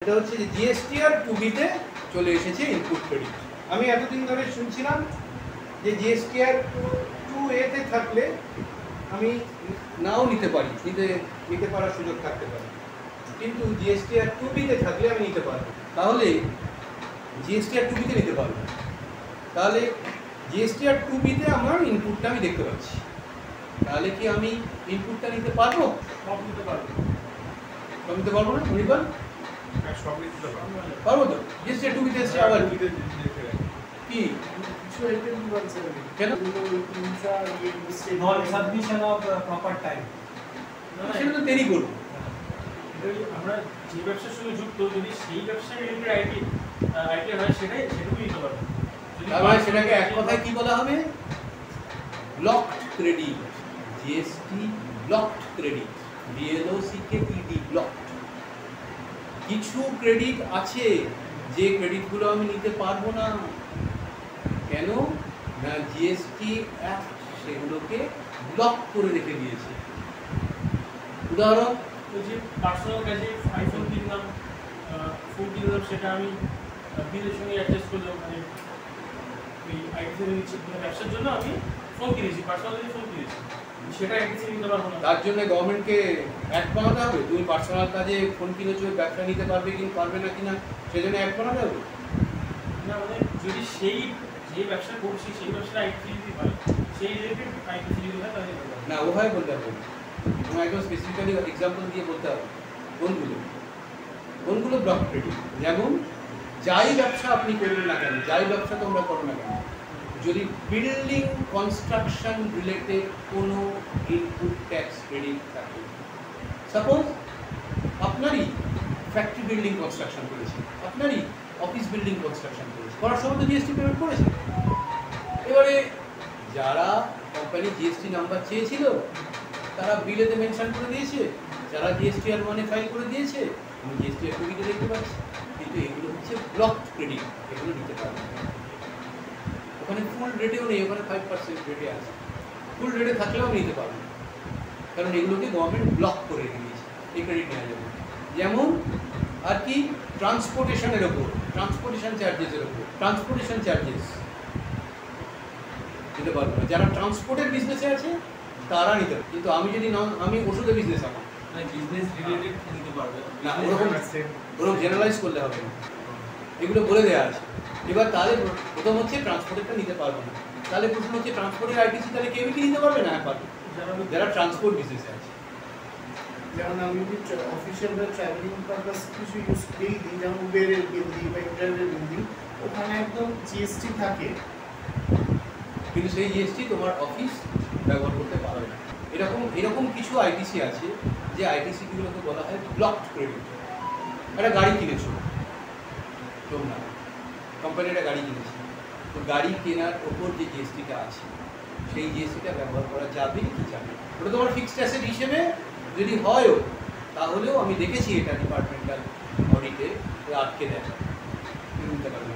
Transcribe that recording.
এটা হচ্ছে যে জিএসটিআর 2B-তে চলে এসেছে ইনপুট ক্রেডিট। আমি এতদিন ধরে শুনছিলাম যে জিএসটিআর 2A-তে থাকলে আমি নাও নিতে পারি, নিতে পারার সুযোগ থাকতে পারে, কিন্তু জিএসটিআর 2B-তে থাকলে আমি নিতে পারবো। তাহলে জিএসটিআর 2B-তে নিতে পারবো, তাহলে জিএসটিআর 2B-তে আমার ইনপুটটা আমি দেখতে পাচ্ছি, তাহলে কি আমি ইনপুটটা নিতে পারবো? সব নিতে পারবো। সব নিতে পারবো না? নির্বাণ সব নিতে পারবো তো? জিএসটিআর 2B-তে এসছে আবার কি কেন? সাবমিশন অফ প্রপার টাইম, সেটা তো দেরি করবো। আমরা যে ব্যবসার সঙ্গে যুক্ত, যদি সেই ব্যবসায় রিলেটেড আইডিয়া হয় সেটুকুই নিতে পারবো। তার মানে সেটাকে এক কথায় কি বলা হবে? Blocked credit. GST blocked credit, BLOCKED, blocked. কিছু ক্রেডিট আছে যে ক্রেডিটগুলো আমি নিতে পারবো না। কেন না? জিএসটি অ্যাক্ট সেগুলোকে ব্লক করে রেখে দিয়েছে। উদাহরণ, ওই যে পার্সোনাল কাজে আইফোন কিনলাম, ফোন কিনলাম, সেটা আমি বিলের সঙ্গে অ্যাডজাস্ট করলাম, মানে ওই আইটি নিচ্ছি ব্যবসার জন্য আমি ফোন কিনেছি, পার্সোনালি ফোন কিনেছি, সেটা আইটি নিতে পারবো না। তার জন্য গভর্নমেন্টকে অ্যাক্ট বানাতে হবে। তুমি পার্সোনাল কাজে ফোন কিনেছো, ব্যবসা নিতে পারবে কি পারবে না কিনা সেজন্য অ্যাক্ট বানাতে হবে না, মানে যদি সেই যে ব্যবসা করছি সেই ব্যবসাটা আইটি যদি হয়, সেই রিলেটেড আইটি যদি হয় তাহলে না, ওভাবে বলতে হবে। তোমার একদম স্পেসিফিক্যালি এক্সাম্পল দিয়ে বলতে হবে কোনগুলো ব্লক ক্রেডিট। যেমন যাই ব্যবসা আপনি করবেন না কেন, যাই ব্যবসা তোমরা করো না কেন, যদি বিল্ডিং কনস্ট্রাকশন রিলেটেড কোনো ইনপুট ট্যাক্স ক্রেডিট থাকে, সাপোজ আপনারই ফ্যাক্টরি বিল্ডিং কনস্ট্রাকশন করেছে, আপনারই অফিস বিল্ডিং কনস্ট্রাকশন করেছে, করার সময় তো জিএসটি পেমেন্ট করেছে। এবারে যারা কোম্পানি জিএসটি নাম্বার চেয়েছিল তারা বিলেতে মেনশন করে দিয়েছে, যারা জিএসটিআর 1-এ ফাইল করে দিয়েছে, আমি জিএসটিআর 2-তে দেখতে পাচ্ছি, কিন্তু এগুলো হচ্ছে ব্লকড ক্রেডিট, এগুলো নিতে পারবে না। ওখানে ফুল রেটেও নেই, ওখানে 5% রেটে আছে। ফুল রেটে থাকলেও আমি নিতে পারবো না, কারণ এগুলোকে গভর্নমেন্ট ব্লক করে রেখে দিয়েছে, এই ক্রেডিট নেওয়া যাবে। যেমন আর কি, ট্রান্সপোর্টেশনের ওপর, ট্রান্সপোর্টেশন চার্জেসের ওপর, ট্রান্সপোর্টেশন চার্জেস নিতে পারবো না। যারা ট্রান্সপোর্টের বিজনেসে আছে তারা নিতে পারবে, কিন্তু আমি যদি আমি ওষুধের বিজনেস, আমার বিজনেস রিলেটেড নিতে পারবে না, ওরকম জেনারেলাইজ করলে হবে না, এগুলো বলে দেওয়া আছে। এবার তাহলে প্রথম হচ্ছে ট্রান্সপোর্টেরটা নিতে পারবো না, তাহলে প্রশ্ন হচ্ছে ট্রান্সপোর্টের আইটিসি তাহলে কেউ কি নিতে পারবে না? হ্যাঁ পারবে, যারা ট্রান্সপোর্ট বিজনেসে আছে। যেমন আমি যদি অফিসিয়াল বা ট্রাভেলিং পারপাস কিছু ইউজ করেই দিই, যেমন উবেরের বিল দিই বা ইন্টারনেটের বিল দিই, ওখানে একদম জিএসটি থাকে, কিন্তু সেই জিএসটি তোমার অফিস ব্যবহার করতে পারবে না। এরকম কিছু আইটিসি আছে যে আইটিসিগুলোকে বলা হয় ব্লকড ক্রেডিট। একটা গাড়ি কিনেছো তোমরা, কোম্পানির একটা গাড়ি কিনেছি, তো গাড়ি কেনার ওপর যে জিএসটিটা আছে সেই জিএসটিটা ব্যবহার করা যাবে কি যাবে, ওটা তোমার ফিক্সড অ্যাসেট হিসেবে যদি হয়ও, তাহলেও আমি দেখেছি এটা ডিপার্টমেন্টাল অডিটে আটকে দেয়, নিতে পারবে।